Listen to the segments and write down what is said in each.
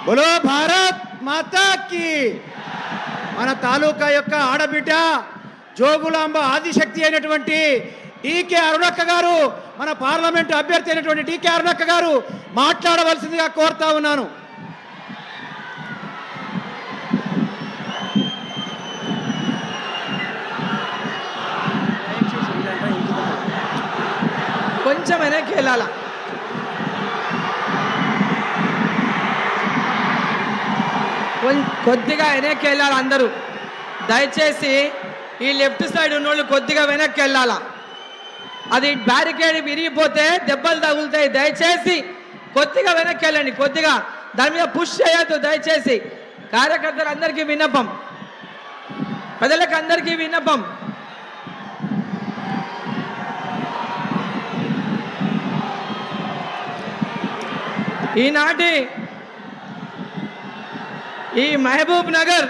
బోలో భారత్ మాతా కీ. మన తాలూకా యొక్క ఆడబిడ్డ జోగులాంబ ఆదిశక్తి అయినటువంటి టీకే అరుణక్క గారు, మన పార్లమెంటు అభ్యర్థి అయినటువంటి టీకే అరుణక్క గారు మాట్లాడవలసిందిగా కోరుతా ఉన్నాను. కొంచెం వెనక్కి వెళ్ళాలా, కొద్దిగా వెనక్కి వెళ్ళాలి అందరూ. దయచేసి ఈ లెఫ్ట్ సైడ్ ఉన్నోళ్ళు కొద్దిగా వెనక్కి వెళ్ళాలా. అది బ్యారికేడ్ విరిగిపోతే దెబ్బలు తగులుతాయి. దయచేసి కొద్దిగా వెనక్కి వెళ్ళండి, కొద్దిగా దాని మీద పుష్ చేయొద్దు. దయచేసి కార్యకర్తలు అందరికీ విన్నపం, ప్రజలకు అందరికీ విన్నపం. ఈనాటి ఈ మహబూబ్ నగర్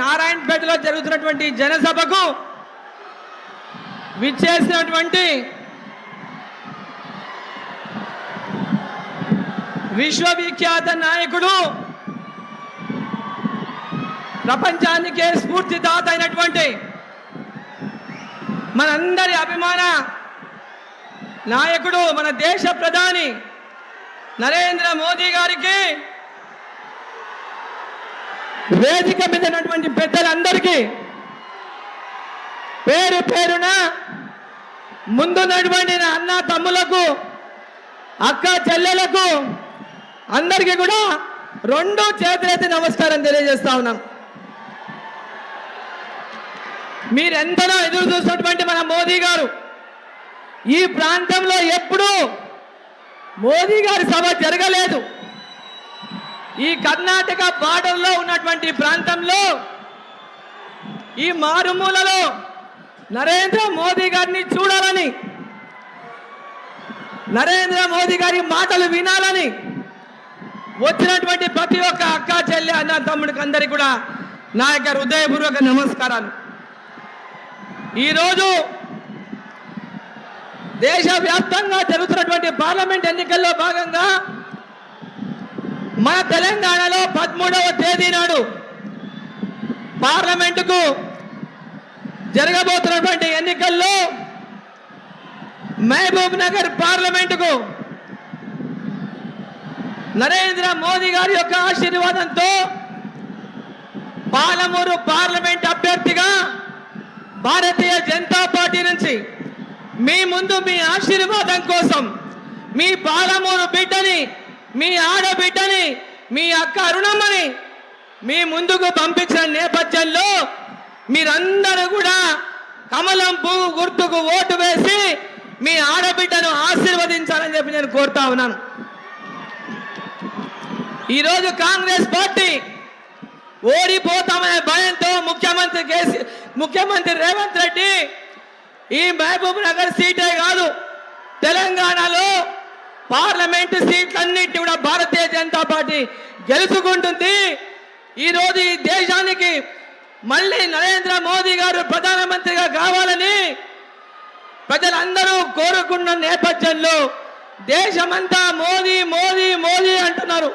నారాయణపేటలో జరుగుతున్నటువంటి జనసభకు విచ్చేసినటువంటి విశ్వవిఖ్యాత నాయకుడు, ప్రపంచానికే స్ఫూర్తిదాత అయినటువంటి మనందరి అభిమాన నాయకుడు, మన దేశ ప్రధాని నరేంద్ర మోదీ గారికి, వేదిక మీద ఉన్నటువంటి పెద్దలందరికీ పేరు పేరున ముందున్నటువంటి అన్న తమ్ములకు, అక్క చెల్లెలకు అందరికీ కూడా రెండు చేతులైతే నమస్కారం తెలియజేస్తా ఉన్నాం. మీరెంతనో ఎదురు చూసినటువంటి మన మోదీ గారు ఈ ప్రాంతంలో ఎప్పుడూ మోదీ గారి సభ జరగలేదు. ఈ కర్ణాటక బార్డర్లో ఉన్నటువంటి ప్రాంతంలో ఈ మారుమూలలో నరేంద్ర మోదీ గారిని చూడాలని, నరేంద్ర మోదీ గారి మాటలు వినాలని వచ్చినటువంటి ప్రతి ఒక్క అక్క చెల్లి అన్న తమ్ముడికి అందరికీ కూడా నా యొక్క హృదయపూర్వక నమస్కారాలు. ఈరోజు దేశవ్యాప్తంగా జరుగుతున్నటువంటి పార్లమెంట్ ఎన్నికల్లో భాగంగా మన తెలంగాణలో 13వ తేదీ నాడు పార్లమెంటుకు జరగబోతున్నటువంటి ఎన్నికల్లో మహబూబ్ నగర్ పార్లమెంటుకు నరేంద్ర మోదీ గారి యొక్క ఆశీర్వాదంతో పాలమూరు పార్లమెంట్ అభ్యర్థిగా భారతీయ జనతా పార్టీ నుంచి మీ ముందు మీ ఆశీర్వాదం కోసం మీ పాలమూరు బిడ్డని, మీ ఆడబిడ్డని, మీ అక్క అరుణమ్మని మీ ముందుకు పంపించిన నేపథ్యంలో మీరందరూ కూడా కమలం పువ్వు గుర్తుకు ఓటు వేసి మీ ఆడబిడ్డను ఆశీర్వదించాలని చెప్పి నేను కోరుతా ఉన్నాను. ఈరోజు కాంగ్రెస్ పార్టీ ఓడిపోతామనే భయంతో ముఖ్యమంత్రి రేవంత్ రెడ్డి ఈ మహబూబ్ నగర్ సీటే కాదు, తెలంగాణలో పార్లమెంటు సీట్లన్నింటి కూడా భారతీయ జనతా పార్టీ గెలుచుకుంటుంది. ఈరోజు ఈ దేశానికి మళ్ళీ నరేంద్ర మోదీ గారు ప్రధానమంత్రిగా కావాలని ప్రజలందరూ కోరుకున్న నేపథ్యంలో దేశమంతా మోదీ మోదీ మోదీ అంటున్నారు.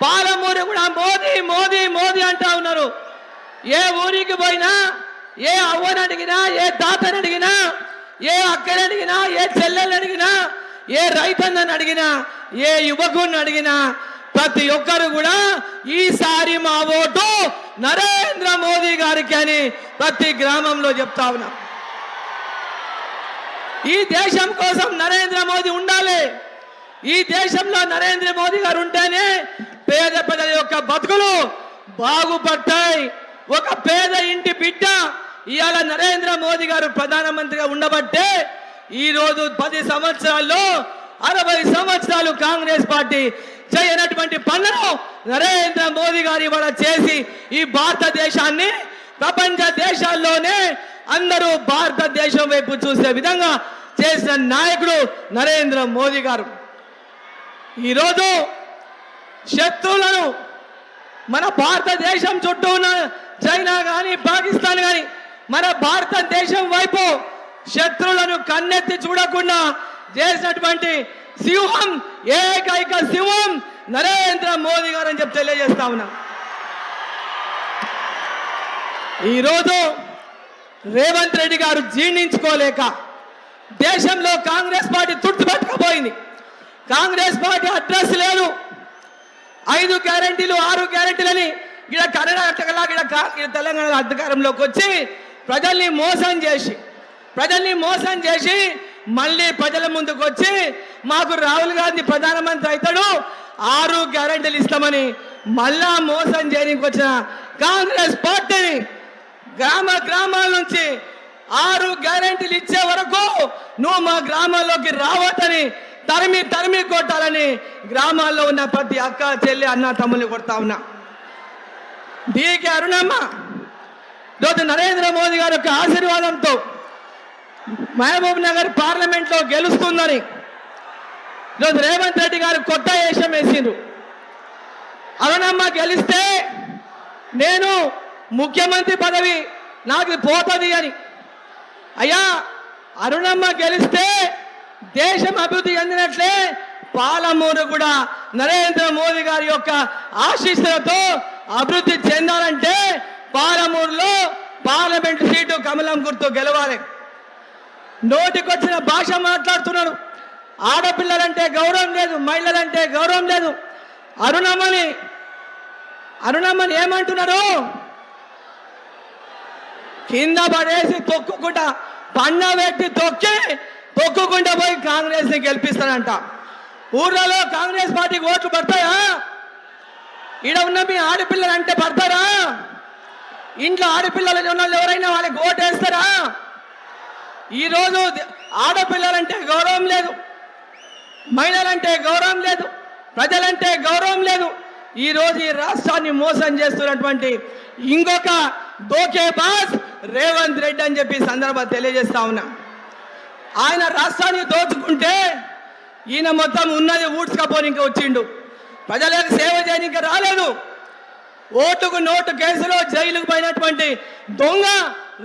పాలమూరు కూడా మోదీ మోదీ మోదీ అంటా ఉన్నారు. ఏ ఊరికి పోయినా, ఏ అవ్వని అడిగినా, ఏ తాతని అడిగినా, ఏ అక్కని అడిగినా, ఏ చెల్లెని అడిగినా, ఏ రైతన్నని అడిగినా, ఏ యువకుని అడిగినా ప్రతి ఒక్కరు కూడా ఈసారి మా ఓటు నరేంద్ర మోదీ గారికి అని ప్రతి గ్రామంలో చెప్తా ఉన్నాం. ఈ దేశం కోసం నరేంద్ర మోదీ ఉండాలి. ఈ దేశంలో నరేంద్ర మోదీ గారు ఉంటేనే పేద ప్రజల యొక్క బతుకులు బాగుపడతాయి. ఒక పేద ఇంటి బిడ్డ ఇవాళ నరేంద్ర మోదీ గారు ప్రధానమంత్రిగా ఉండబట్టే ఈరోజు 10 సంవత్సరాల్లో 60 సంవత్సరాలు కాంగ్రెస్ పార్టీ చేయనటువంటి పనులను నరేంద్ర మోదీ గారు ఇవాళ చేసి ఈ భారతదేశాన్ని ప్రపంచ దేశాల్లోనే అందరూ భారతదేశం వైపు చూసే విధంగా చేసిన నాయకుడు నరేంద్ర మోదీ గారు. ఈరోజు శత్రువులను మన భారతదేశం చుట్టూ ఉన్న చైనా కానీ, పాకిస్తాన్ కానీ మన భారతదేశం వైపు శత్రువులను కన్నెత్తి చూడకుండా చేసినటువంటి సింహం, ఏకైక సింహం నరేంద్ర మోదీ గారు అని చెప్పి తెలియజేస్తా ఉన్నా. ఈరోజు రేవంత్ రెడ్డి గారు జీర్ణించుకోలేక దేశంలో కాంగ్రెస్ పార్టీ తుడిచిపెట్టకపోయింది. కాంగ్రెస్ పార్టీ అడ్రస్ లేదు. 5 గ్యారెంటీలు 6 గ్యారెంటీలని ఇక్కడ కర్ణాటకలా ఇక్కడ తెలంగాణ అధికారంలోకి వచ్చి ప్రజల్ని మోసం చేసి మళ్ళీ ప్రజల ముందుకు వచ్చి మాకు రాహుల్ గాంధీ ప్రధానమంత్రి అవుతాడు 6 గ్యారెంటీలు ఇస్తామని మళ్ళా మోసం చేయడానికి వచ్చిన కాంగ్రెస్ పార్టీని గ్రామాల నుంచి 6 గ్యారెంటీలు ఇచ్చే వరకు నువ్వు మా గ్రామాల్లోకి రావద్దని తరిమి కొట్టాలని గ్రామాల్లో ఉన్న ప్రతి అక్క చెల్లి అన్న తమ్ముల్ని కొడతా ఉన్నా. డీకే అరుణమ్మ ఈరోజు నరేంద్ర మోదీ గారి యొక్క ఆశీర్వాదంతో మహబూబ్ నగర్ పార్లమెంట్లో గెలుస్తుందని ఈరోజు రేవంత్ రెడ్డి గారు కొత్త వేషం వేసిండ్రు. అరుణమ్మ గెలిస్తే నేను ముఖ్యమంత్రి పదవి నాకు పోతుంది అని. అయ్యా, అరుణమ్మ గెలిస్తే దేశం అభివృద్ధి చెందినట్లే పాలమూరు కూడా నరేంద్ర మోదీ గారి యొక్క ఆశీస్సులతో అభివృద్ధి చెందాలంటే పాలమూరులో పార్లమెంట్ సీటు కమలం గుర్తు గెలవాలి. నోటికొచ్చిన భాష మాట్లాడుతున్నాడు. ఆడపిల్లలంటే గౌరవం లేదు, మహిళలంటే గౌరవం లేదు. అరుణమ్మని ఏమంటున్నారు? కింద పడేసి తొక్కుకుంటా పన్న వ్యక్తి తొక్కుకుంటా పోయి కాంగ్రెస్ ని గెలిపిస్తారంట. ఊర్లలో కాంగ్రెస్ పార్టీకి ఓట్లు పడతాయా? ఈడ ఉన్న మీ ఆడపిల్లలు అంటే పడతారా? ఇంట్లో ఆడపిల్లలు ఉన్న ఎవరైనా వాళ్ళకి ఓటు వేస్తారా? ఈరోజు ఆడపిల్లలంటే గౌరవం లేదు, మహిళలంటే గౌరవం లేదు, ప్రజలంటే గౌరవం లేదు. ఈరోజు ఈ రాష్ట్రాన్ని మోసం చేస్తున్నటువంటి ఇంకొక దోకే బాస్ రేవంత్ రెడ్డి అని చెప్పి సందర్భంగా తెలియజేస్తా ఉన్నా. ఆయన రాష్ట్రాన్ని దోచుకుంటే ఈయన మొత్తం ఉన్నది ఊడ్చుకపోనికి వచ్చిండు. ప్రజలకు సేవ చేయడానికి రాలేదు. ఓటుకు నోటు కేసులో జైలుకు పోయినటువంటి దొంగ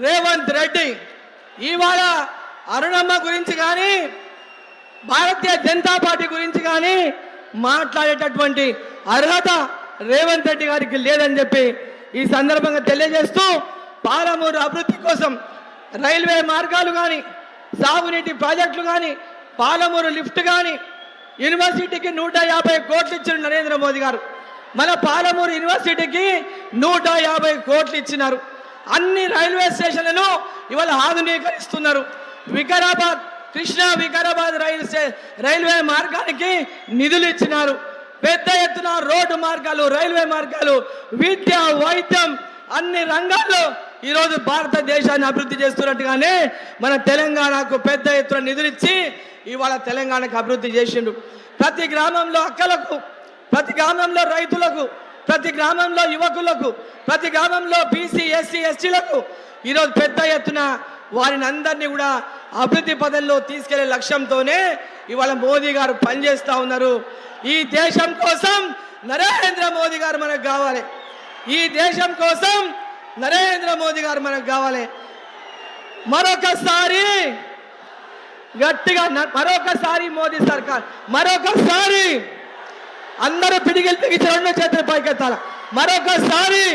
రేవంత్ రెడ్డి ఇవాళ అరుణమ్మ గురించి కానీ భారతీయ జనతా పార్టీ గురించి కానీ మాట్లాడేటటువంటి అర్హత రేవంత్ రెడ్డి గారికి లేదని చెప్పి ఈ సందర్భంగా తెలియజేస్తూ పాలమూరు అభివృద్ధి కోసం రైల్వే మార్గాలు కానీ, సాగునీటి ప్రాజెక్టులు కానీ, పాలమూరు లిఫ్ట్ కానీ, యూనివర్సిటీకి 150 కోట్లు ఇచ్చిన నరేంద్ర మోదీ గారు. మన పాలమూరు యూనివర్సిటీకి 150 కోట్లు ఇచ్చినారు. అన్ని రైల్వే స్టేషన్లను ఇవాళ ఆధునీకరిస్తున్నారు. కృష్ణా వికారాబాద్ రైల్వే మార్గానికి నిధులు ఇచ్చినారు. పెద్ద ఎత్తున రోడ్డు మార్గాలు, రైల్వే మార్గాలు, విద్య, వైద్యం అన్ని రంగాల్లో ఈరోజు భారతదేశాన్ని అభివృద్ధి చేస్తున్నట్టుగానే మన తెలంగాణకు పెద్ద ఎత్తున నిధులు ఇచ్చి ఇవాళ తెలంగాణకు అభివృద్ధి చేసిండు. ప్రతి గ్రామంలో అక్కలకు, ప్రతి గ్రామంలో రైతులకు, ప్రతి గ్రామంలో యువకులకు, ప్రతి గ్రామంలో బీసీ ఎస్సీ ఎస్టీలకు ఈరోజు పెద్ద ఎత్తున వారిని అందరినీ కూడా అభివృద్ధి పదంలో తీసుకెళ్లే లక్ష్యంతోనే ఇవాళ మోదీ గారు పనిచేస్తూ ఉన్నారు. ఈ దేశం కోసం నరేంద్ర మోదీ గారు మనకు కావాలి. ఈ దేశం కోసం నరేంద్ర మోదీ గారు మనకు కావాలి. మరొకసారి గట్టిగా మరొకసారి మోదీ సర్కార్, మరొకసారి అందరూ పిడిగిలు పిగిచి 2 చేతులు పైకెత్తాల. మరొకసారి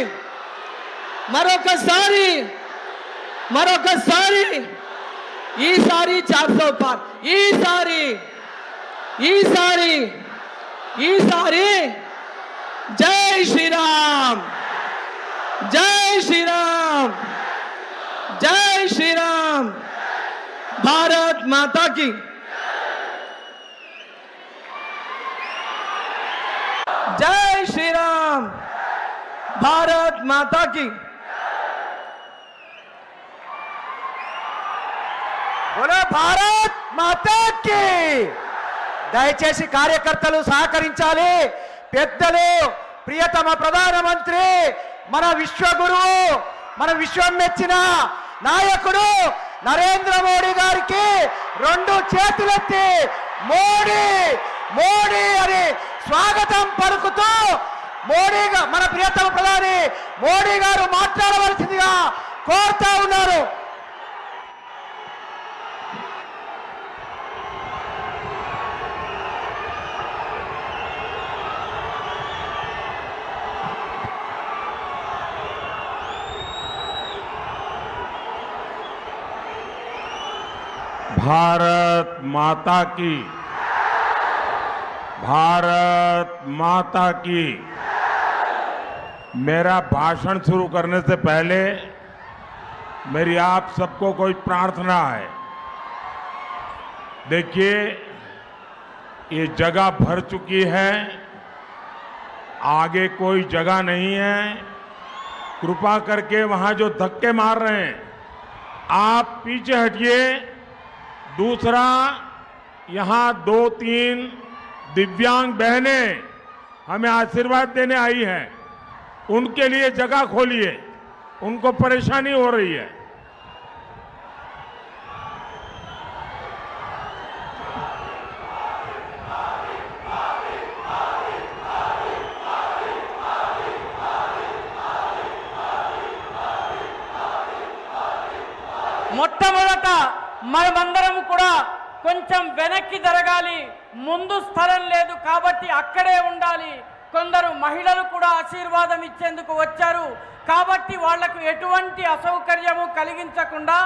ఈసారి 400 పార్. ఈసారి జై శ్రీరామ్, జై శ్రీరామ్, జై శ్రీరామ్. భారత్ మాతా की जय श्री राम, भारत माता की. बोलो भारत माता की. దయచేసి కార్యకర్తలు సహకరించాలి. పెద్దలు, ప్రియతమ ప్రధానమంత్రి, మన విశ్వగురువు, మన విశ్వం మెచ్చిన నాయకుడు నరేంద్ర మోడీ గారికి 2 చేతులెత్తి మోడీ మోడీ అని స్వాగతం పలుకుతూ మన ప్రియతమ ప్రధాని మోడీ గారు మాట్లాడవలసిందిగా కోరుతా ఉన్నారు. भारत माता की, भारत माता की। मेरा भाषण शुरू करने से पहले मेरी आप सबको कोई प्रार्थना है। देखिए, ये जगह भर चुकी है, आगे कोई जगह नहीं है। कृपा करके वहां जो धक्के मार रहे हैं आप पीछे हटिए। दूसरा, यहां 2-3 दिव्यांग बहनें हमें आशीर्वाद देने आई हैं, उनके लिए जगह खोलिए, उनको परेशानी हो रही है। మొట్టమొదట మనమందరం కూడా కొంచెం వెనక్కి జరగాలి, ముందు స్థలం లేదు కాబట్టి అక్కడే ఉండాలి. కొందరు మహిళలు కూడా ఆశీర్వాదం ఇచ్చేందుకు వచ్చారు కాబట్టి వాళ్లకు ఎటువంటి అసౌకర్యము కలిగించకుండా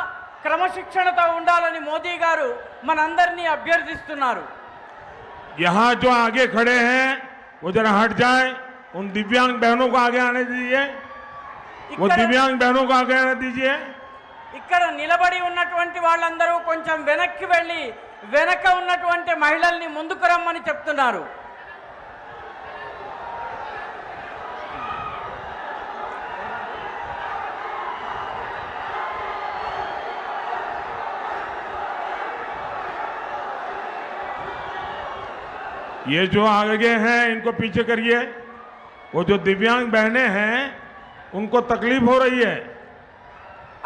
క్రమశిక్షణతో ఉండాలని మోదీ గారు మనందరినీ అభ్యర్థిస్తున్నారు. यहाँ जो आगे खड़े हैं वो जरा हट जाए, उन दिव्यांग बहनों को आगे आने दीजिए, वो दिव्यांग बहनों को आगे आने दीजिए। ఇక్కడ నిలబడి ఉన్నటువంటి వాళ్ళందరూ కొంచెం వెనక్కి వెళ్ళి వెనక ఉన్నటువంటి మహిళల్ని ముందుకు రమ్మని చెప్తున్నారు. ये जो आगे हैं इनको पीछे करिए। वो जो दिव्यांग बहनें हैं उनको तकलीफ हो रही है।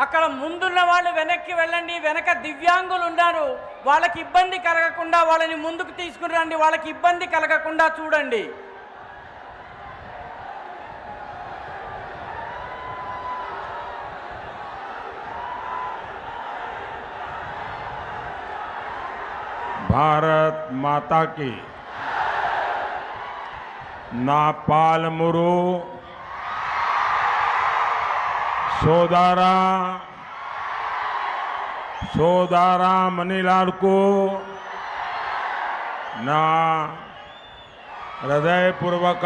అక్కడ ముందున్న వాళ్ళు వెనక్కి వెళ్ళండి, వెనక దివ్యాంగులు ఉన్నారు, వాళ్ళకి ఇబ్బంది కలగకుండా వాళ్ళని ముందుకు తీసుకుని రండి, వాళ్ళకి ఇబ్బంది కలగకుండా చూడండి. भारत माता की। ना पालमुरु సోదారా మణిలాల్కు నా హృదయపూర్వక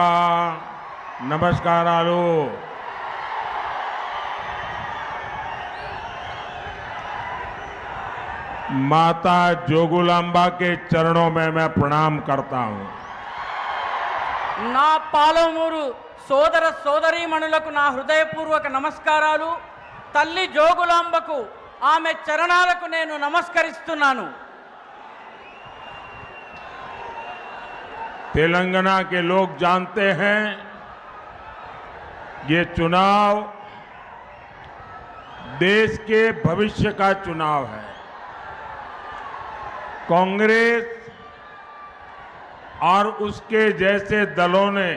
నమస్కారాలు। माता जोगुलांबा के चरणों में मैं प्रणाम करता हूं। నా పాలమూరు సోదర సోదరీమణులకు నా హృదయపూర్వక నమస్కారాలు. తల్లి జోగులాంబకు ఆమె చరణాలకు నేను నమస్కరిస్తున్నాను. तेलंगाना के लोग जानते हैं ये चुनाव देश के भविष्य का चुनाव है। कांग्रेस और उसके जैसे दलों ने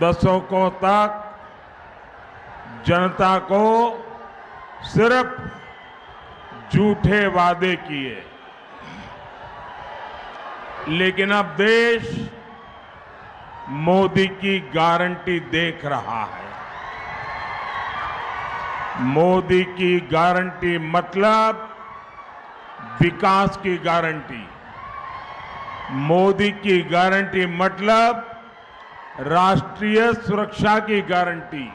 दशकों तक जनता को सिर्फ झूठे वादे किए, लेकिन अब देश मोदी की गारंटी देख रहा है। मोदी की गारंटी मतलब विकास की गारंटी, मोदी की गारंटी मतलब राष्ट्रीय सुरक्षा की गारंटी,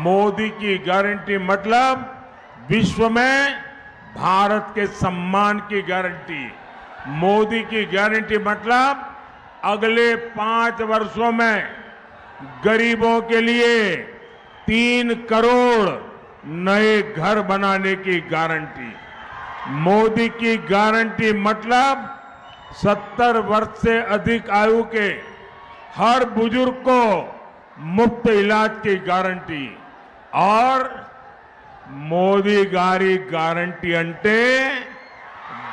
मोदी की गारंटी मतलब विश्व में भारत के सम्मान की गारंटी, मोदी की गारंटी मतलब अगले 5 वर्षों में गरीबों के लिए 3 करोड़ नए घर बनाने की गारंटी, मोदी की गारंटी मतलब 70 वर्ष से अधिक आयु के हर बुजुर्ग को मुफ्त इलाज की गारंटी। और मोदी गारी गारंटी अंटे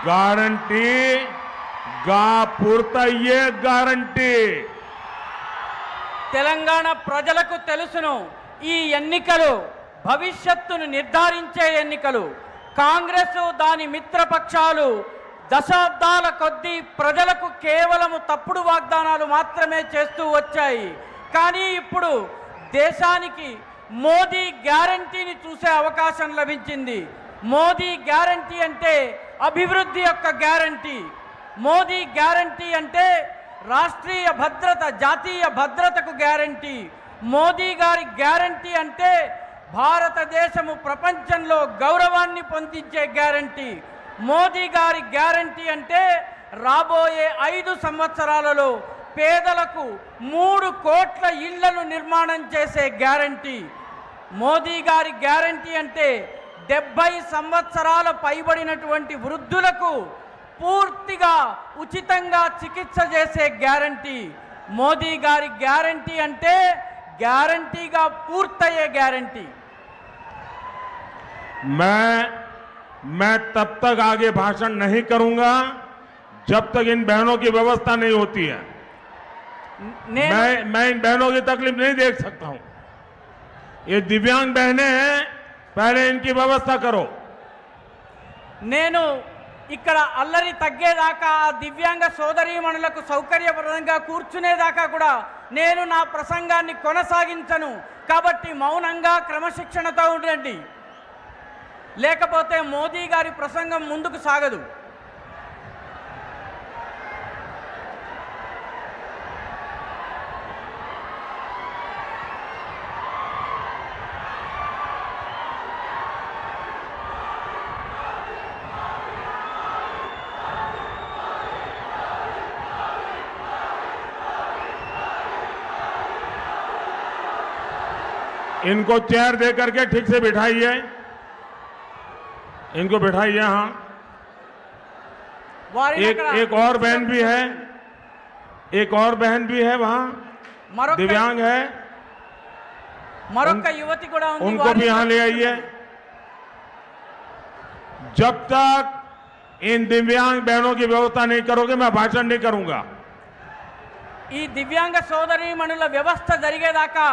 गारंटी गा पूर्तయ్యే गारंटी। తెలంగాణ ప్రజలకు తెలుసును, ఈ ఎన్నికలు భవిష్యత్తును నిర్ధారించే ఎన్నికలు. కాంగ్రెస్ దాని మిత్రపక్షాలు దశాబ్దాల కొద్దీ ప్రజలకు కేవలము తప్పుడు వాగ్దానాలు మాత్రమే చేస్తూ వచ్చాయి. కానీ ఇప్పుడు దేశానికి మోదీ గ్యారంటీని చూసే అవకాశం లభించింది. మోదీ గ్యారంటీ అంటే అభివృద్ధి యొక్క గ్యారంటీ. మోదీ గ్యారంటీ అంటే రాష్ట్రీయ భద్రత, జాతీయ భద్రతకు గ్యారంటీ. మోదీ గారి గ్యారంటీ అంటే భారతదేశము ప్రపంచంలో గౌరవాన్ని పొందించే గ్యారంటీ. మోదీ గారి గ్యారంటీ అంటే రాబోయే 5 సంవత్సరాలలో పేదలకు 3 కోట్ల ఇళ్లను నిర్మాణం చేసే గ్యారంటీ. మోదీ గారి గ్యారంటీ అంటే 70 సంవత్సరాల పైబడినటువంటి వృద్ధులకు పూర్తిగా ఉచితంగా చికిత్స చేసే గ్యారంటీ. మోదీ గారి గ్యారంటీ అంటే గ్యారంటీగా పూర్తయ్యే గ్యారంటీ. मैं तब तक आगे भाषण नहीं करूंगा जब तक इन बहनों की व्यवस्था नहीं होती है। मैं इन बहनों की तकलीफ नहीं देख सकता हूं। ये दिव्यांग बहनें हैं, पहले इनकी व्यवस्था करो। నేను ఇక్కడ అల్లరి తగ్గేదాకా ఆ దివ్యాంగ సోదరీమణులకు సౌకర్యప్రదంగా కూర్చునేదాకా కూడా నేను నా ప్రసంగాన్ని కొనసాగించను. కాబట్టి మౌనంగా క్రమశిక్షణతో ఉండండి, లేకపోతే మోదీ గారి ప్రసంగం ముందుకు సాగదు. इनको चेयर दे करके ठीक से बिठाइए, इनको बिठाइए। हाँ, एक और बहन भी है, एक और बहन भी है वहां, दिव्यांग है, మరొక యువతి కూడా ఉంది, उनको भी यहां ले आइए। जब तक इन दिव्यांग बहनों की व्यवस्था नहीं करोगे मैं भाषण नहीं करूंगा। ఈ దివ్యాంగ సోదరీమణుల వ్యవస్థ జరిగేదాకా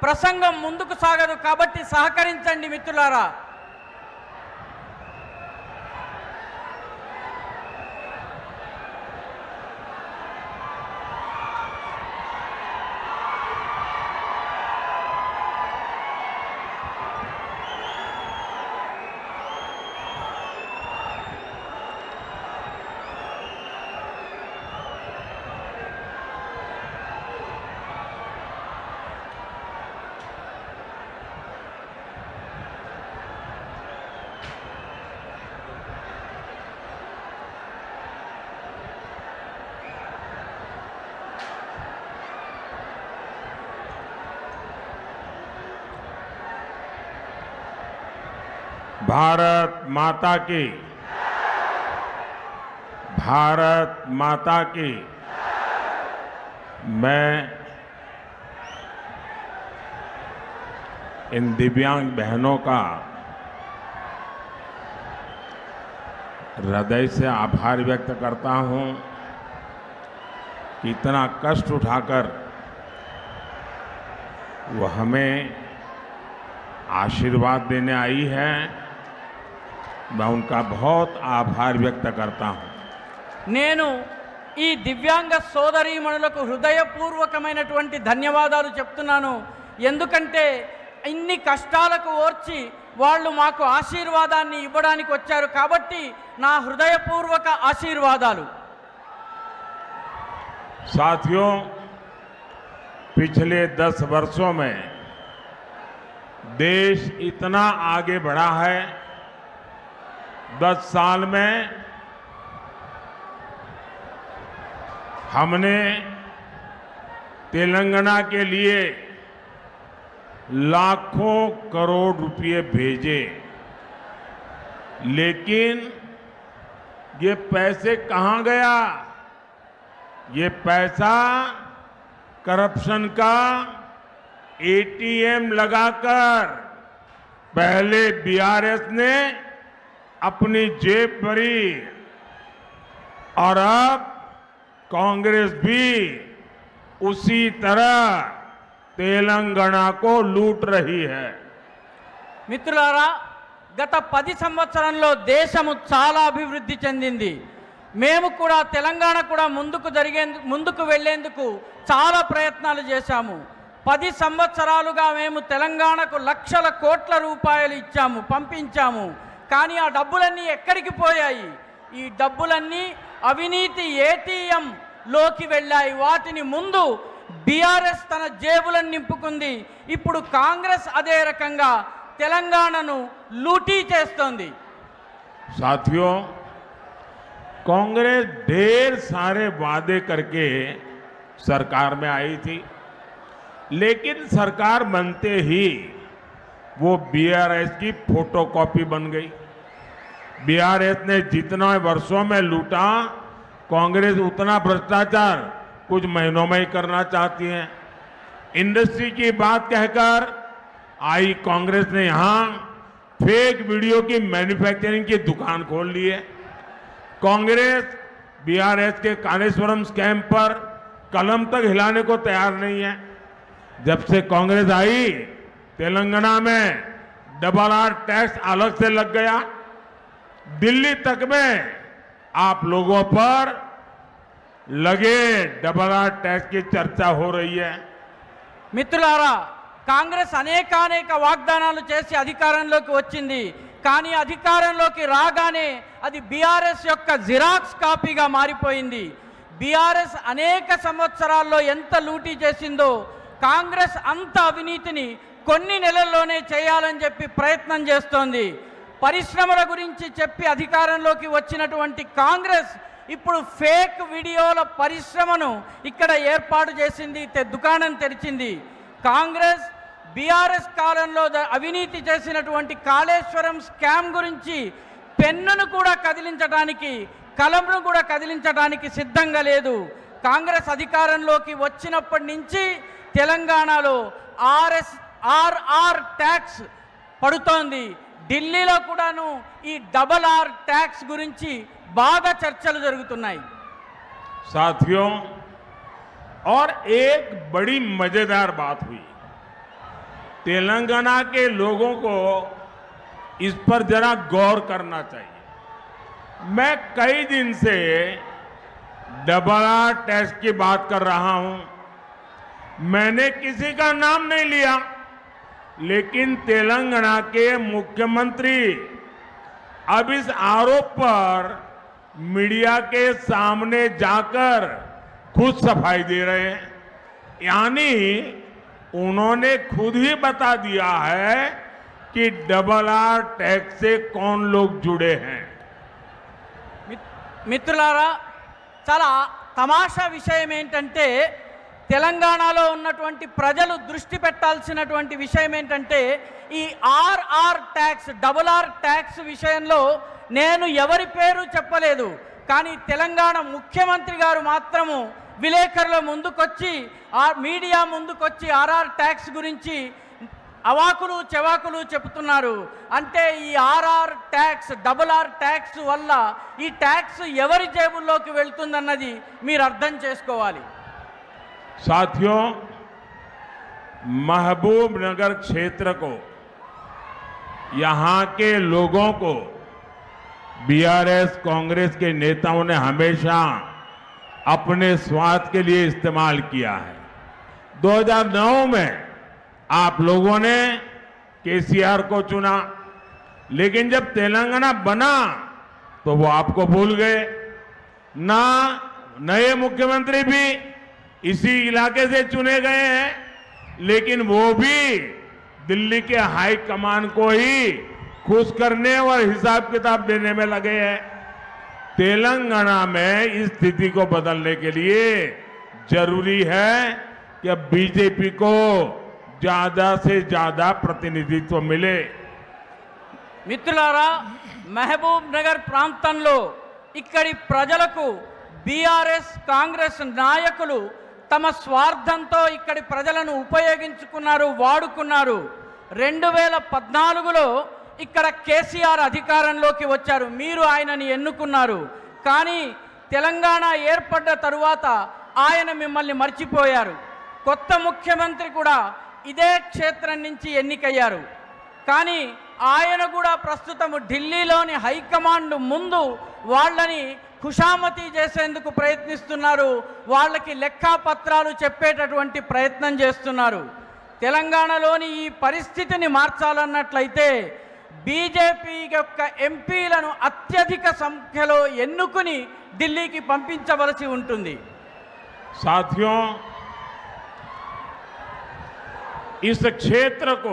ప్రసంగం ముందుకు సాగదు. కాబట్టి సహకరించండి మిత్రులారా. भारत माता की, भारत माता की। मैं इन दिव्यांग बहनों का हृदय से आभार व्यक्त करता हूं कि इतना कष्ट उठाकर वो हमें आशीर्वाद देने आई है। मैं उनका बहुत आभार व्यक्त करता हूं। నేను ఈ దివ్యాంగ సోదరీమణులకు హృదయపూర్వకమైనటువంటి ధన్యవాదాలు చెప్తున్నాను. ఎందుకంటే ఇన్ని కష్టాలకు ఓర్చి వాళ్ళు మాకు ఆశీర్వాదాన్ని ఇవ్వడానికి వచ్చారు. కాబట్టి నా హృదయపూర్వక ఆశీర్వాదాలు. साथियों, पिछले 10 वर्षों में देश इतना आगे बढ़ा है। 10 साल में हमने तेलंगाना के लिए लाखों करोड़ रुपए भेजे, लेकिन ये पैसे कहां गया? ये पैसा करप्शन का एटीएम लगाकर पहले बीआरएस ने अपनी जेब भरी और अब कांग्रेस भी उसी तरह तेलंगाना को लूट रही है। మిత్రులారా, గత 10 సంవత్సరంలో దేశము చాలా అభివృద్ధి చెందింది. మేము కూడా తెలంగాణ కూడా ముందుకు వెళ్లేందుకు చాలా ప్రయత్నాలు చేశాము. 10 సంవత్సరాలుగా మేము తెలంగాణకు లక్షల కోట్ల రూపాయలు ఇచ్చాము, పంపించాము. కానీ ఆ డబ్బులన్నీ ఎక్కడికి పోయాయి? ఈ డబ్బులన్నీ అవినీతి ఏటీఎంలోకి వెళ్ళాయి. వాటిని ముందు బీఆర్ఎస్ తన జేబులను నింపుకుంది. ఇప్పుడు కాంగ్రెస్ అదే రకంగా తెలంగాణను లూటీ చేస్తోంది. साथियों, कांग्रेस ढेर सारे वादे करके सरकार में आई थी, लेकिन सरकार बनते ही वो बीआरएस की फोटोकॉपी बन गई। बीआरएस ने जितना वर्षों में लूटा, कांग्रेस उतना भ्रष्टाचार कुछ महीनों में ही करना चाहती है। इंडस्ट्री की बात कहकर आई कांग्रेस ने यहां फेक वीडियो की मैन्युफैक्चरिंग की दुकान खोल ली है। कांग्रेस बीआरएस के कालेश्वरम स्कैम पर कलम तक हिलाने को तैयार नहीं है। जब से कांग्रेस आई, तेलंगाना में डबल आर टैक्स अलग से लग गया। दिल्ली तक में आप लोगों पर लगे डबल आर टैक्स की चर्चा हो रही है। మిత్రులారా, కాంగ్రెస్ అనేక వాగ్దానాలు చేసి అధికారంలోకి వచ్చింది. కానీ అధికారంలోకి రాగానే అది బీఆర్ఎస్ యొక్క జిరాక్స్ కాపీగా మారిపోయింది. బీఆర్ఎస్ అనేక సంవత్సరాల్లో ఎంత లూటీ చేసిందో కాంగ్రెస్ అంత అవినీతిని కొన్ని నెలల్లోనే చేయాలని చెప్పి ప్రయత్నం చేస్తోంది. పరిశ్రమల గురించి చెప్పి అధికారంలోకి వచ్చినటువంటి కాంగ్రెస్ ఇప్పుడు ఫేక్ వీడియోల పరిశ్రమను ఇక్కడ ఏర్పాటు చేసింది, దుకాణం తెరిచింది. కాంగ్రెస్ బీఆర్ఎస్ కాలంలో అవినీతి చేసినటువంటి కాళేశ్వరం స్కామ్ గురించి పెన్నును కూడా కదిలించడానికి, కలంను కూడా కదిలించడానికి సిద్ధంగా లేదు. కాంగ్రెస్ అధికారంలోకి వచ్చినప్పటి నుంచి తెలంగాణలో ఆర్ఆర్ ట్యాక్స్ పడుతోంది. ఢిల్లీలో కూడాను ఈ డబల్ ఆర్ ట్యాక్స్ గురించి బాగా చర్చలు జరుగుతున్నాయి. साथियों, और एक बड़ी मजेदार बात हुई। तेलंगाना के लोगों को इस पर जरा गौर करना चाहिए। मैं कई दिन से डबल आर टैक्स की बात कर रहा हूं। मैंने किसी का नाम नहीं लिया, लेकिन तेलंगाना के मुख्यमंत्री अब इस आरोप पर मीडिया के सामने जाकर खुद सफाई दे रहे हैं। यानी उन्होंने खुद ही बता दिया है कि डबल आर टैक्स से कौन लोग जुड़े हैं। మిత్రులారా, చాలా తమాషా విషయం ఏంటంటే తెలంగాణలో ఉన్నటువంటి ప్రజలు దృష్టి పెట్టాల్సినటువంటి విషయం ఏంటంటే ఈ RR tax, double R tax విషయంలో నేను ఎవరి పేరు చెప్పలేదు. కానీ తెలంగాణ ముఖ్యమంత్రి గారు మాత్రము విలేకరుల ముందుకొచ్చి, మీడియా ముందుకొచ్చి ఆర్ఆర్ ట్యాక్స్ గురించి అవాకులు చెవాకులు చెబుతున్నారు. అంటే ఈ RR tax, double R tax వల్ల ఈ ట్యాక్స్ ఎవరి జేబుల్లోకి వెళ్తుందన్నది మీరు అర్థం చేసుకోవాలి. साथियों, महबूब नगर क्षेत्र को, यहां के लोगों को बीआरएस कांग्रेस के नेताओं ने हमेशा अपने स्वार्थ के लिए इस्तेमाल किया है। 2009 में आप लोगों ने केसीआर को चुना, लेकिन जब तेलंगाना बना तो वो आपको भूल गए। ना नए मुख्यमंत्री भी इसी इलाके से चुने गए हैं, लेकिन वो भी दिल्ली के हाई कमान को ही खुश करने और हिसाब किताब देने में लगे हैं। तेलंगाना में इस स्थिति को बदलने के लिए जरूरी है कि अब बीजेपी को ज्यादा से ज्यादा प्रतिनिधित्व मिले। మిత్రులారా, మహబూబ్ నగర్ ప్రాంతంలో ఇక్కడి ప్రజలకు బీఆర్ఎస్ కాంగ్రెస్ నాయకులు తమ స్వార్థంతో ఇక్కడి ప్రజలను ఉపయోగించుకున్నారు, వాడుకున్నారు. 2014లో ఇక్కడ కేసీఆర్ అధికారంలోకి వచ్చారు, మీరు ఆయనని ఎన్నుకున్నారు. కానీ తెలంగాణ ఏర్పడ్డ తరువాత ఆయన మిమ్మల్ని మర్చిపోయారు. కొత్త ముఖ్యమంత్రి కూడా ఇదే క్షేత్రం నుంచి ఎన్నికయ్యారు. కానీ ఆయన కూడా ప్రస్తుతం ఢిల్లీలోని హైకమాండ్ ముందు వాళ్ళని ఖుషామతీ చేసేందుకు ప్రయత్నిస్తున్నారు. వాళ్ళకి లెక్కాపత్రాలు చెప్పేటటువంటి ప్రయత్నం చేస్తున్నారు. తెలంగాణలోని ఈ పరిస్థితిని మార్చాలన్నట్లయితే బీజేపీ యొక్క ఎంపీలను అత్యధిక సంఖ్యలో ఎన్నుకుని ఢిల్లీకి పంపించవలసి ఉంటుంది. साथियों, इस क्षेत्र को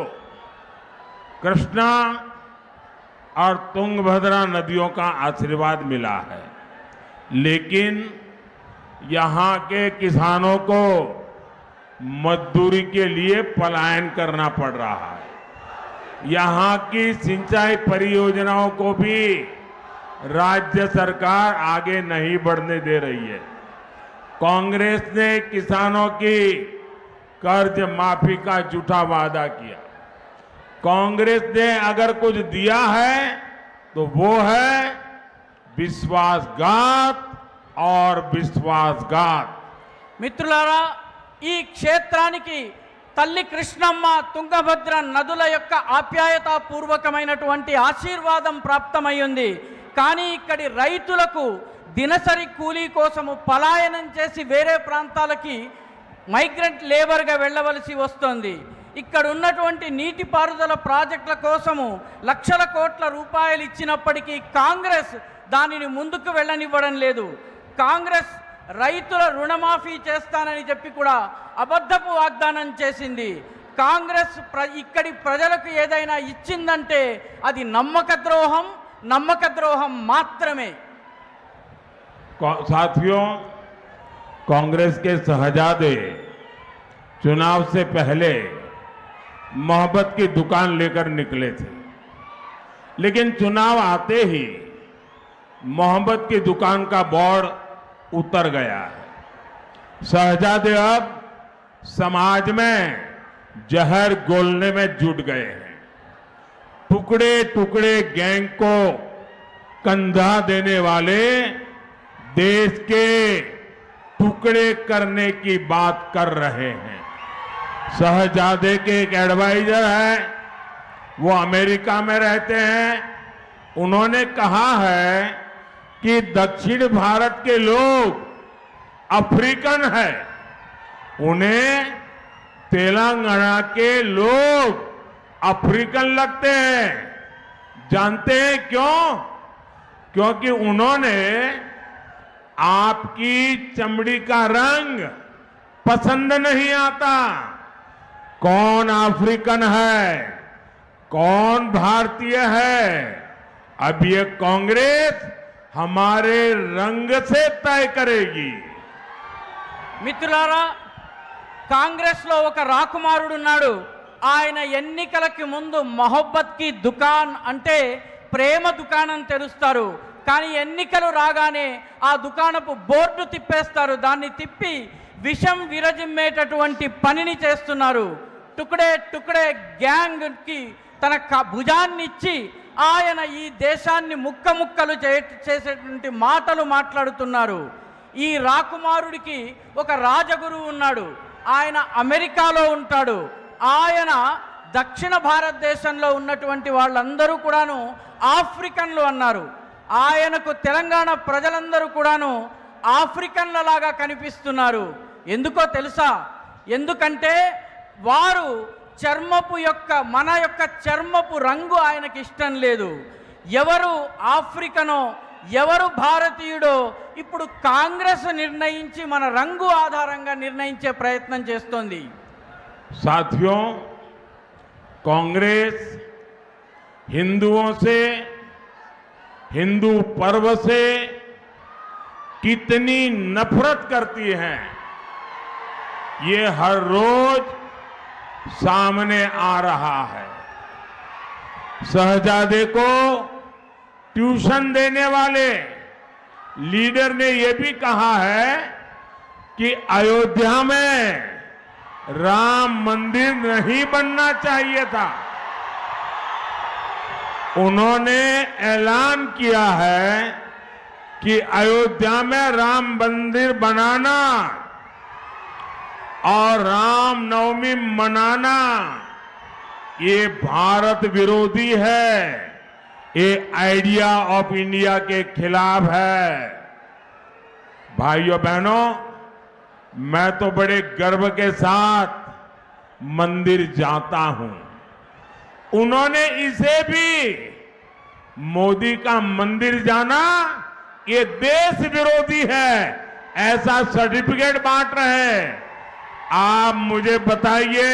कृष्णा और तुंगभद्रा नदियों का आशीर्वाद मिला है, लेकिन यहाँ के किसानों को मजदूरी के लिए पलायन करना पड़ रहा है. यहाँ की सिंचाई परियोजनाओं को भी राज्य सरकार आगे नहीं बढ़ने दे रही है. कांग्रेस ने किसानों की कर्ज माफी का झूठा वादा किया. कांग्रेस ने अगर कुछ दिया है तो वो है विश्वासघात और विश्वासघात. మిత్రులారా, ఈ క్షేత్రానికి తల్లి కృష్ణమ్మ తుంగభద్ర నదుల యొక్క ఆప్యాయతాపూర్వకమైనటువంటి ఆశీర్వాదం ప్రాప్తమయ్యింది. కానీ ఇక్కడి రైతులకు దినసరి కూలీ కోసము పలాయనం చేసి వేరే ప్రాంతాలకి మైగ్రెంట్ లేబర్గా వెళ్ళవలసి వస్తుంది. ఇక్కడ ఉన్నటువంటి నీటిపారుదల ప్రాజెక్టుల కోసము లక్షల కోట్ల రూపాయలు ఇచ్చినప్పటికీ కాంగ్రెస్ దానిని ముందుకు వెళ్ళనివ్వడం లేదు. కాంగ్రెస్ రైతుల రుణమాఫీ చేస్తానని చెప్పి కూడా అబద్ధపు వాగ్దానం చేసింది. కాంగ్రెస్ ఇక్కడి ప్రజలకు ఏదైనా ఇచ్చిందంటే అది నమ్మక ద్రోహం మాత్రమే. साथियों, कांग्रेस के शहजादे चुनाव से पहले मोहब्बत की दुकान लेकर निकले थे, लेकिन चुनाव आते ही मोहब्बत की दुकान का बोर्ड उतर गया है. शहजादे अब समाज में जहर घोलने में जुट गए हैं. टुकड़े टुकड़े गैंग को कंधा देने वाले देश के टुकड़े करने की बात कर रहे हैं. शहजादे के एक एडवाइजर है, वो अमेरिका में रहते हैं. उन्होंने कहा है कि दक्षिण भारत के लोग अफ्रीकन है, उन्हें तेलंगाना के लोग अफ्रीकन लगते हैं. जानते हैं क्यों? क्योंकि उन्होंने आपकी चमड़ी का रंग पसंद नहीं आता. कौन अफ्रीकन है, कौन भारतीय है, अब ये कांग्रेस हमारे रंग से तय करेगी. మిత్రులారా, కాంగ్రెస్లో ఒక రాకుమారుడున్నాడు. ఆయన ఎన్నికలకి ముందు మొహబ్బత్ కి దుకాన్ అంటే ప్రేమ దుకాణం తెరుస్తారు. కానీ ఎన్నికలు రాగానే ఆ దుకాణపు బోర్డు తిప్పేస్తారు. దాన్ని తిప్పి విషం విరజిమ్మేటటువంటి పనిని చేస్తున్నారు. టుకడే గ్యాంగ్కి తన భుజాన్నిచ్చి ఆయన ఈ దేశాన్ని ముక్కలు చేసేటువంటి మాటలు మాట్లాడుతున్నారు. ఈ రాకుమారుడికి ఒక రాజగురువు ఉన్నాడు. ఆయన అమెరికాలో ఉంటాడు. ఆయన దక్షిణ భారతదేశంలో ఉన్నటువంటి వాళ్ళందరూ కూడాను ఆఫ్రికన్లు అన్నారు. ఆయనకు తెలంగాణ ప్రజలందరూ కూడాను ఆఫ్రికన్లలాగా కనిపిస్తున్నారు. ఎందుకో తెలుసా? ఎందుకంటే వారు మన యొక్క చర్మపు రంగు ఆయనకి ఇష్టం లేదు. ఎవరు ఆఫ్రికనో ఎవరు భారతీయుడో ఇప్పుడు కాంగ్రెస్ నిర్ణయించి మన రంగు ఆధారంగా నిర్ణయించే ప్రయత్నం చేస్తోంది. साथियों, कांग्रेस हिंदुओं से, हिंदू पर्व से कितनी नफरत करती है, ये हर रोज सामने आ रहा है. शहजादे को ट्यूशन देने वाले लीडर ने यह भी कहा है कि अयोध्या में राम मंदिर नहीं बनना चाहिए था. उन्होंने ऐलान किया है कि अयोध्या में राम मंदिर बनाना और राम नवमी मनाना ये भारत विरोधी है, ये आइडिया ऑफ इंडिया के खिलाफ है. भाइयों बहनों, मैं तो बड़े गर्व के साथ मंदिर जाता हूं. उन्होंने इसे भी मोदी का मंदिर जाना ये देश विरोधी है ऐसा सर्टिफिकेट बांट रहे हैं। आप मुझे बताइए,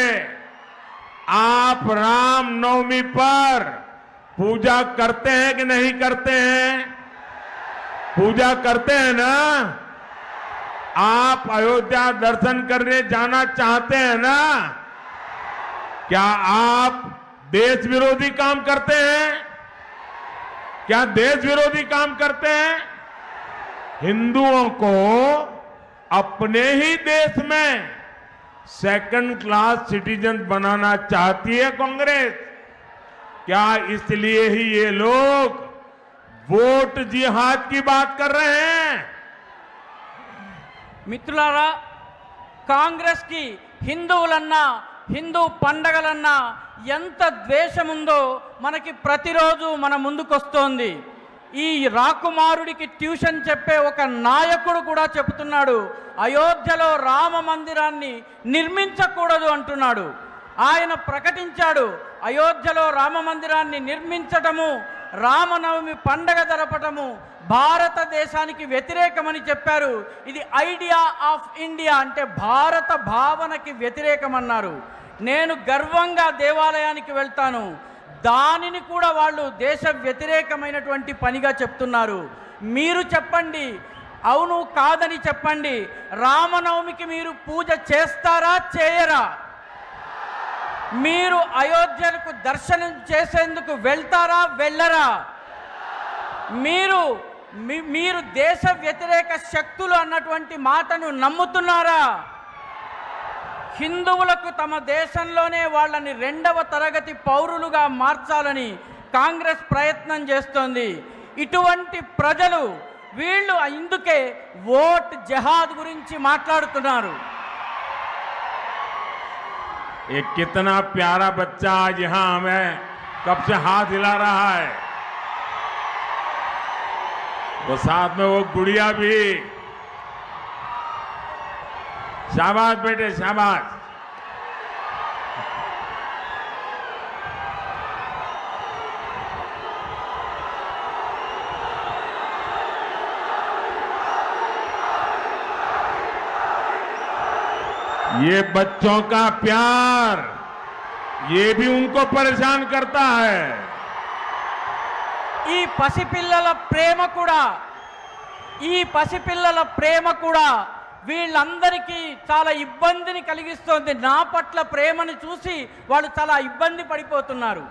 आप रामनवमी पर पूजा करते हैं कि नहीं करते हैं? पूजा करते हैं ना? आप अयोध्या दर्शन करने जाना चाहते हैं ना? क्या आप देश विरोधी काम करते हैं? क्या देश विरोधी काम करते हैं? हिंदुओं को अपने ही देश में सेकंड क्लास सिटीजन बनाना चाहती है कांग्रेस। क्या इसलिए ही ये लोग वोट जिहाद की बात कर रहे हैं? మిత్రులారా, కాంగ్రెస్కి హిందువులన్నా హిందూ పండగలన్నా ఎంత ద్వేషముందో మనకి ప్రతిరోజు మన ముందుకొస్తోంది. ఈ రాకుమారుడికి ట్యూషన్ చెప్పే ఒక నాయకుడు కూడా చెబుతున్నాడు, అయోధ్యలో రామ మందిరాన్ని నిర్మించకూడదు అంటున్నాడు. ఆయన ప్రకటించాడు, అయోధ్యలో రామ మందిరాన్ని నిర్మించటము, రామనవమి పండగ జరపటము భారతదేశానికి వ్యతిరేకమని చెప్పారు. ఇది ఐడియా ఆఫ్ ఇండియా అంటే భారత భావనకి వ్యతిరేకమన్నారు. నేను గర్వంగా దేవాలయానికి వెళ్తాను, దానిని కూడా వాళ్ళు దేశ వ్యతిరేకమైనటువంటి పనిగా చెప్తున్నారు. మీరు చెప్పండి, అవును కాదని చెప్పండి. రామనవమికి మీరు పూజ చేస్తారా చేయరా? మీరు అయోధ్యకు దర్శనం చేసేందుకు వెళ్తారా వెళ్ళరా? మీరు దేశ వ్యతిరేక శక్తులు అన్నటువంటి మాటను నమ్ముతున్నారా? హిందువులకు తమ దేశంలోనే వాళ్ళని రెండవ తరగతి పౌరులుగా మార్చాలని కాంగ్రెస్ ప్రయత్నం చేస్తోంది. ఇటువంటి ప్రజలు వీళ్ళు ఇందుకే ఓట్ జహాద్ గురించి మాట్లాడుతున్నారు. ये कितना प्यारा बच्चा आज यहां हमें कब से हाथ हिला रहा है, वो साथ में वो गुड़िया भी। शाबाश बेटे शाबाश। ये बच्चों का प्यार ये भी उनको परेशान करता है. ఈ పసిపిల్లల ప్రేమ కూడా వీళ్ళందరికీ చాలా ఇబ్బందిని కలిగిస్తోంది. నా పట్ల ప్రేమను చూసి వాళ్ళు చాలా ఇబ్బంది పడిపోతున్నారు.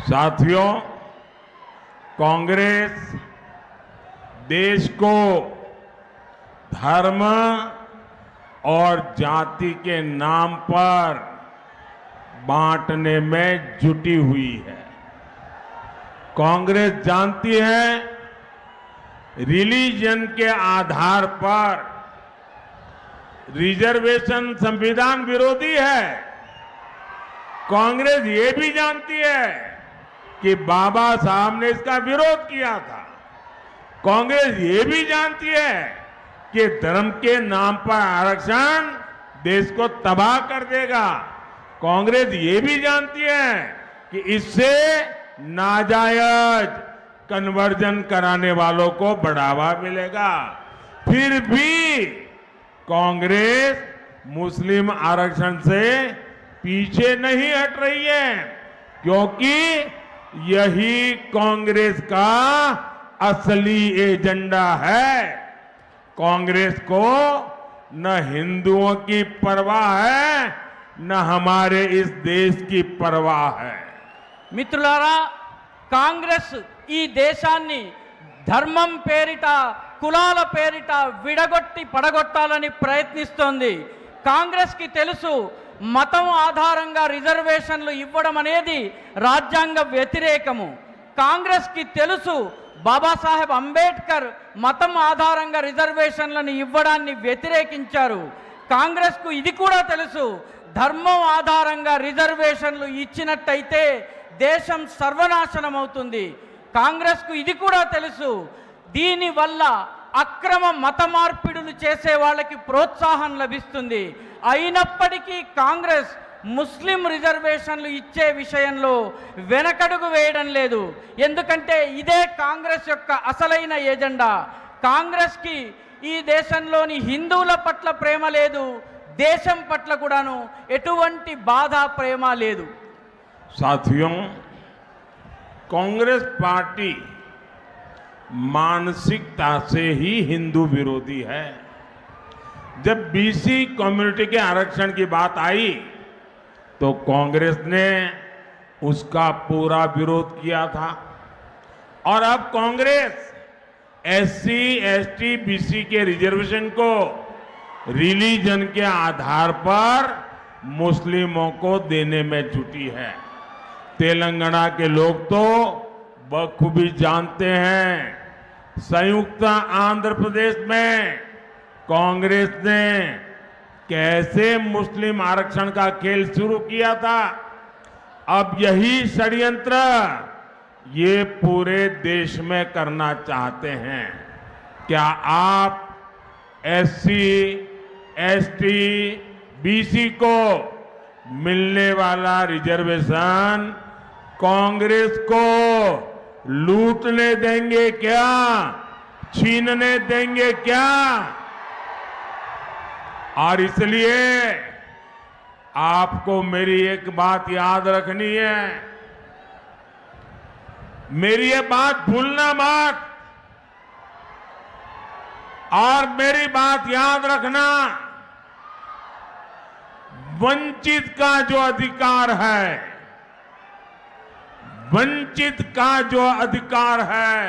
साथियों, कांग्रेस देश को धर्म और जाति के नाम पर बांटने में जुटी हुई है. कांग्रेस जानती है रिलीजन के आधार पर रिजर्वेशन संविधान विरोधी है. कांग्रेस ये भी जानती है कि बाबा साहब ने इसका विरोध किया था. कांग्रेस ये भी जानती है कि धर्म के नाम पर आरक्षण देश को तबाह कर देगा. कांग्रेस ये भी जानती है कि इससे नाजायज कन्वर्जन कराने वालों को बढ़ावा मिलेगा. फिर भी कांग्रेस मुस्लिम आरक्षण से पीछे नहीं हट रही है, क्योंकि यही कांग्रेस का असली एजेंडा है. कांग्रेस को न हिंदुओं की परवाह है न हमारे इस देश की परवाह है. మిత్రులారా, కాంగ్రెస్ ఈ దేశాన్ని ధర్మం పేరిట కులాల పేరిట విడగొట్టి పడగొట్టాలని ప్రయత్నిస్తోంది. కాంగ్రెస్కి తెలుసు మతం ఆధారంగా రిజర్వేషన్లు ఇవ్వడం అనేది రాజ్యాంగ వ్యతిరేకము. కాంగ్రెస్కి తెలుసు బాబాసాహెబ్ అంబేద్కర్ మతం ఆధారంగా రిజర్వేషన్లను ఇవ్వడాన్ని వ్యతిరేకించారు. కాంగ్రెస్కు ఇది కూడా తెలుసు, ధర్మం ఆధారంగా రిజర్వేషన్లు ఇచ్చినట్టయితే దేశం సర్వనాశనం అవుతుంది. కాంగ్రెస్కు ఇది కూడా తెలుసు, దీనివల్ల అక్రమ మత మార్పిడులు చేసే వాళ్ళకి ప్రోత్సాహం లభిస్తుంది. అయినప్పటికీ కాంగ్రెస్ ముస్లిం రిజర్వేషన్లు ఇచ్చే విషయంలో వెనకడుగు వేయడం లేదు. ఎందుకంటే ఇదే కాంగ్రెస్ యొక్క అసలైన ఎజెండా. కాంగ్రెస్కి ఈ దేశంలోని హిందువుల పట్ల ప్రేమ లేదు, దేశం పట్ల కూడాను ఎటువంటి బాధ ప్రేమ లేదు. साथियों, कांग्रेस पार्टी मानसिकता से ही हिंदू विरोधी है। जब बीसी कम्युनिटी के आरक्षण की बात आई तो कांग्रेस ने उसका पूरा विरोध किया था और अब कांग्रेस एससी, एसटी, बीसी के रिजर्वेशन को रिलीजन के आधार पर मुस्लिमों को देने में जुटी है। तेलंगाना के लोग तो बखूबी जानते हैं, संयुक्त आंध्र प्रदेश में कांग्रेस ने कैसे मुस्लिम आरक्षण का खेल शुरू किया था। अब यही षड्यंत्र ये पूरे देश में करना चाहते हैं। क्या आप एससी, एसटी, बीसी को मिलने वाला रिजर्वेशन कांग्रेस को लूटने देंगे क्या? छीनने देंगे क्या? और इसलिए आपको मेरी एक बात याद रखनी है, मेरी ये बात भूलना मत। और मेरी बात याद रखना, वंचित का जो अधिकार है, वंचित का जो अधिकार है,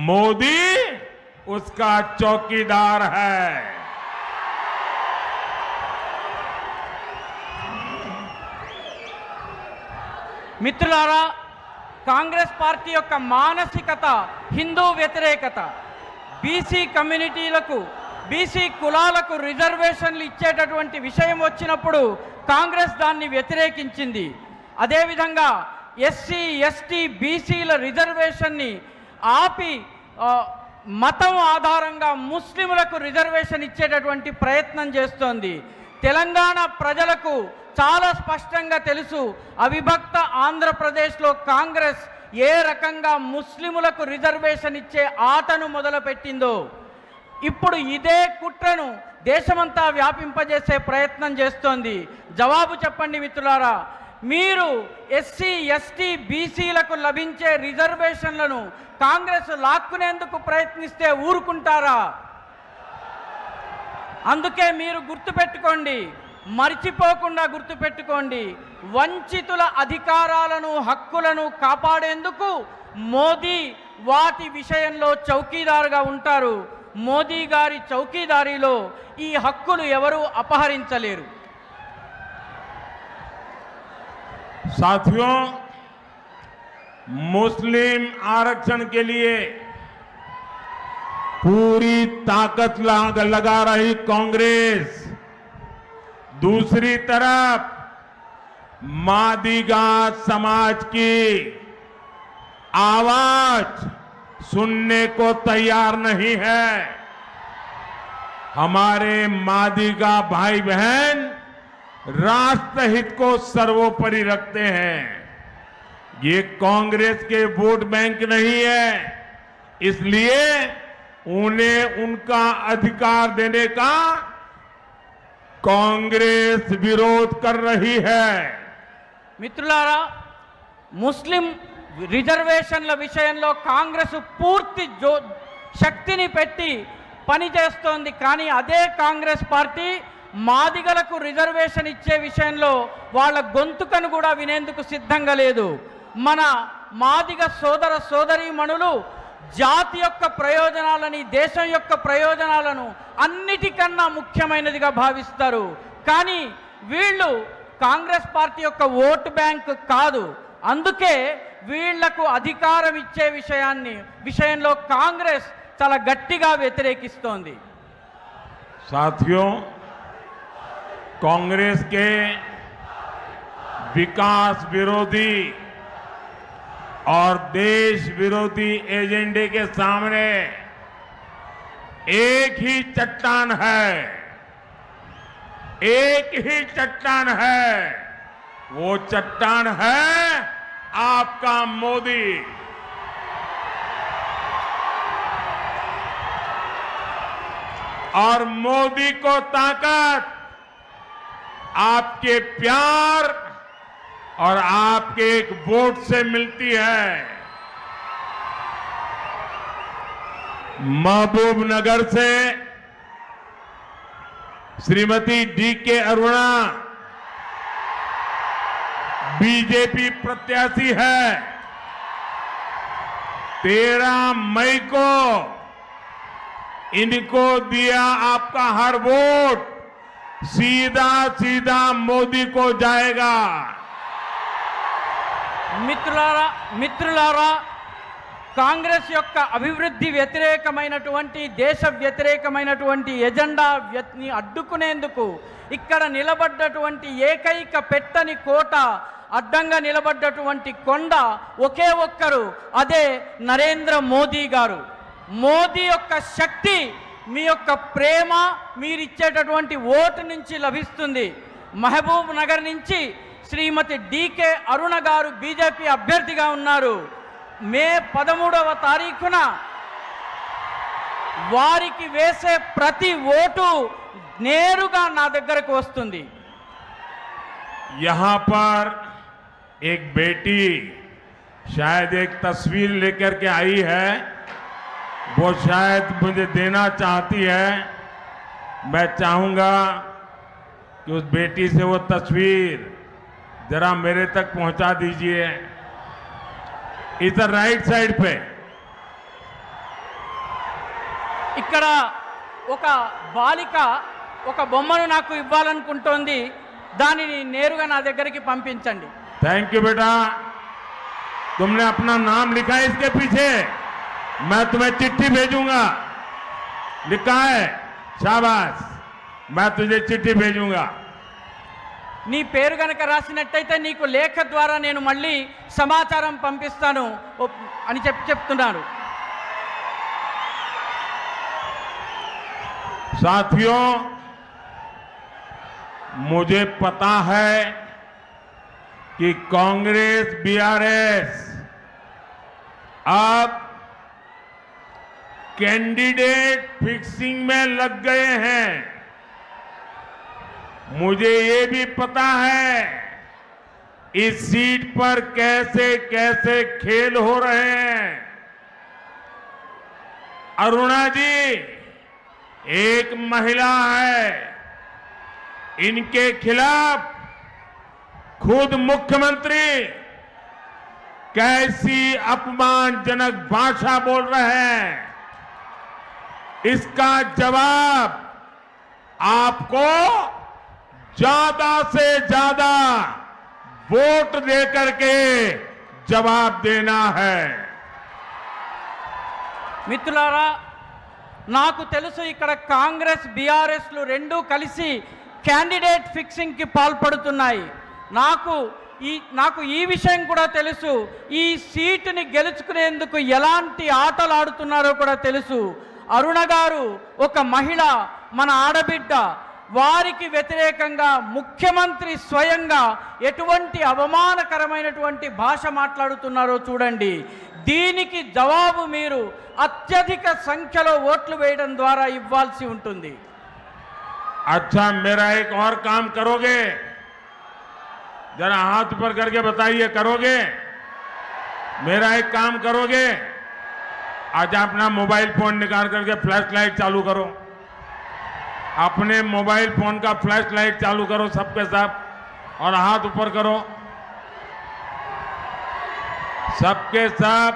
मोदी उसका चौकीदार है। మిత్రులారా, కాంగ్రెస్ పార్టీ యొక్క మానసికత హిందూ వ్యతిరేకత. బీసీ కమ్యూనిటీలకు, బీసీ కులాలకు రిజర్వేషన్లు ఇచ్చేటటువంటి విషయం వచ్చినప్పుడు కాంగ్రెస్ దాన్ని వ్యతిరేకించింది. అదేవిధంగా ఎస్సీ, ఎస్టీ, బీసీల రిజర్వేషన్ని ఆపి మతం ఆధారంగా ముస్లింలకు రిజర్వేషన్ ఇచ్చేటటువంటి ప్రయత్నం చేస్తోంది. తెలంగాణ ప్రజలకు చాలా స్పష్టంగా తెలుసు, అవిభక్త ఆంధ్రప్రదేశ్లో కాంగ్రెస్ ఏ రకంగా ముస్లిములకు రిజర్వేషన్ ఇచ్చే ఆటను మొదలుపెట్టిందో. ఇప్పుడు ఇదే కుట్రను దేశమంతా వ్యాపింపజేసే ప్రయత్నం చేస్తోంది. జవాబు చెప్పండి మిత్రులారా, మీరు ఎస్సీ, ఎస్టీ, బీసీలకు లభించే రిజర్వేషన్లను కాంగ్రెస్ లాక్కునేందుకు ప్రయత్నిస్తే ఊరుకుంటారా? అందుకే మీరు గుర్తుపెట్టుకోండి, మర్చిపోకుండా గుర్తుపెట్టుకోండి, వంచితుల అధికారాలను, హక్కులను కాపాడేందుకు మోదీ వాటి విషయంలో చౌకీదారుగా ఉంటారు. మోదీ గారి చౌకీదారీలో ఈ హక్కులు ఎవరూ అపహరించలేరు. साथियों, मुस्लिम आरक्षण के लिए पूरी ताकत लगा रही कांग्रेस, दूसरी तरफ मादिगा समाज की आवाज सुनने को तैयार नहीं है। हमारे मादिगा भाई बहन राष्ट्रहित को सर्वोपरि रखते हैं। ये कांग्रेस के वोट बैंक नहीं है, इसलिए उन्हें उनका अधिकार देने का कांग्रेस विरोध कर रही है. మిత్రులారా, ముస్లిం రిజర్వేషన్ల విషయంలో కాంగ్రెస్ పూర్తి శక్తిని పెట్టి పనిచేస్తోంది. కానీ అదే కాంగ్రెస్ పార్టీ మాదిగలకు రిజర్వేషన్ ఇచ్చే విషయంలో వాళ్ళ గొంతుకను కూడా వినేందుకు సిద్ధంగా లేదు. మన మాదిగ సోదర సోదరీమణులు జాతి యొక్క ప్రయోజనాలని, దేశం యొక్క ప్రయోజనాలను అన్నిటికన్నా ముఖ్యమైనదిగా భావిస్తారు. కానీ వీళ్ళు కాంగ్రెస్ పార్టీ యొక్క ఓటు బ్యాంక్ కాదు. అందుకే వీళ్లకు అధికారం ఇచ్చే విషయంలో కాంగ్రెస్ చాలా గట్టిగా వ్యతిరేకిస్తోంది. साथियों, कांग्रेस के विकास विरोधी और देश विरोधी एजेंडे के सामने एक ही चट्टान है, एक ही चट्टान है, वो चट्टान है आपका मोदी। और मोदी को ताकत आपके प्यार और आपके एक वोट से मिलती है। महबूबनगर से श्रीमती डी.के. अरुणा बीजेपी प्रत्याशी है। 13 मई को इनको दिया आपका हर वोट सीधा सीधा मोदी को जाएगा। మిత్రులారా కాంగ్రెస్ యొక్క అభివృద్ధి వ్యతిరేకమైనటువంటి దేశ వ్యతిరేకమైనటువంటి ఎజెండాని అడ్డుకునేందుకు ఇక్కడ నిలబడ్డటువంటి ఏకైక పెట్టని కోట, అడ్డంగా నిలబడ్డటువంటి కొండ ఒకే ఒక్కరు, అదే నరేంద్ర మోదీ గారు. మోదీ యొక్క శక్తి మీ యొక్క ప్రేమ, మీరిచ్చేటటువంటి ఓటు నుంచి లభిస్తుంది. మహబూబ్ నగర్ నుంచి శ్రీమతి డి.కే. అరుణ గారు బీజేపీ అభ్యర్థిగా ఉన్నారు. మే 13వ తారీఖున వారికి వేసే ప్రతి ఓటు నేరుగా నా దగ్గరకు వస్తుంది. यहां पर एक बेटी शायद एक तस्वीर लेकर के आई है, वो शायद मुझे देना चाहती है। मैं चाहूंगा कि उस बेटी से वो तस्वीर जरा मेरे तक पहुंचा दीजिए। इधर राइट साइड पे ఇక్కడ ఒక బాలిక ఒక బొమ్మను నాకు ఇవ్వాలనుకుంటోంది. దానిని నేరుగా నా దగ్గరికి పంపించండి. थैंक यू बेटा, तुमने अपना नाम लिखा है इसके पीछे, मैं तुम्हें चिट्ठी भेजूंगा। लिखा है, शाबाश, मैं तुझे चिट्ठी भेजूंगा। నీ పేరు గనక రాసినట్టయితే నీకు లేఖ ద్వారా నేను మళ్ళీ సమాచారం పంపిస్తాను అని చెప్తున్నారు. साथियों, मुझे पता है कि कांग्रेस बीआरएस अब कैंडिडेट फिक्सिंग में लग गए हैं। मुझे ये भी पता है इस सीट पर कैसे कैसे खेल हो रहे हैं। अरुणा जी एक महिला है, इनके खिलाफ खुद मुख्यमंत्री कैसी अपमानजनक भाषा बोल रहे हैं, इसका जवाब आपको ज्यादा से ज्यादा वोट देकर के जवाब देना है। మిత్రులారా, నాకు తెలుసు ఇక్కడ కాంగ్రెస్ బీఆర్ఎస్లు రెండూ కలిసి క్యాండిడేట్ ఫిక్సింగ్కి పాల్పడుతున్నాయి. నాకు ఈ విషయం కూడా తెలుసు. ఈ సీటుని గెలుచుకునేందుకు ఎలాంటి ఆటలు ఆడుతున్నారో కూడా తెలుసు. అరుణ గారు ఒక మహిళ, మన ఆడబిడ్డ. వారికి వ్యతిరేకంగా ముఖ్యమంత్రి స్వయంగా ఎటువంటి అవమానకరమైనటువంటి భాష మాట్లాడుతున్నారో చూడండి. దీనికి జవాబు మీరు అత్యధిక సంఖ్యలో ఓట్లు వేయడం ద్వారా ఇవ్వాల్సి ఉంటుంది. अच्छा, मेरा एक और काम करोगे? जरा हाथ ऊपर करके बताइए, करोगे? मेरा एक काम करोगे? आज अपना मोबाइल फोन निकाल करके फ्लैश लाइट चालू करो। अपने मोबाइल फोन का फ्लैश लाइट चालू करो सबके सब, और हाथ ऊपर करो सबके सब।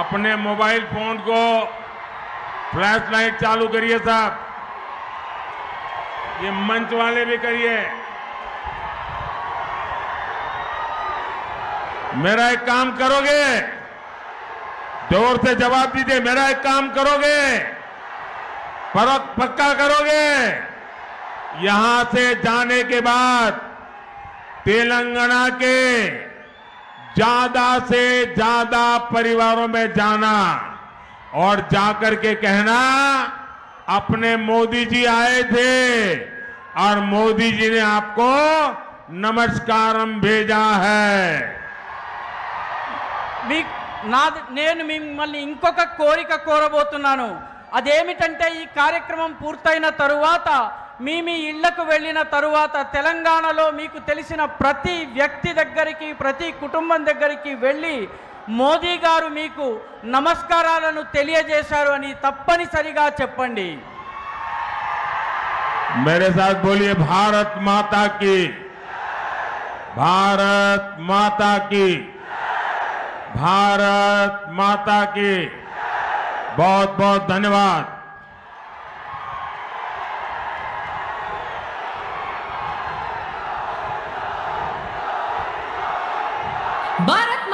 अपने मोबाइल फोन को फ्लैश लाइट चालू करिए साहब। ये मंच वाले भी करिए। मेरा एक काम करोगे? जोर से जवाब दीजिए। मेरा एक काम करोगे? पक्का करोगे? यहां से जाने के बाद तेलंगाना के ज्यादा से ज्यादा परिवारों में जाना और जाकर के कहना अपने मोदी जी आए थे और मोदी जी ने आपको नमस्कारम भेजा है। నేను మిమ్మల్ని ఇంకొక కోరిక కోరబోతున్నాను. అదేమిటంటే ఈ కార్యక్రమం పూర్తయిన తరువాత మీ ఇళ్లకు వెళ్ళిన తరువాత తెలంగాణలో మీకు తెలిసిన ప్రతి వ్యక్తి దగ్గరికి ప్రతి కుటుంబం దగ్గరికి వెళ్ళి మోదీ గారు మీకు నమస్కారాలను తెలియజేశారు అని తప్పనిసరిగా చెప్పండి. मेरे साथ बोलिए भारत माता की, भारत माता की, भारत माता की। बहुत बहुत धन्यवाद। भारत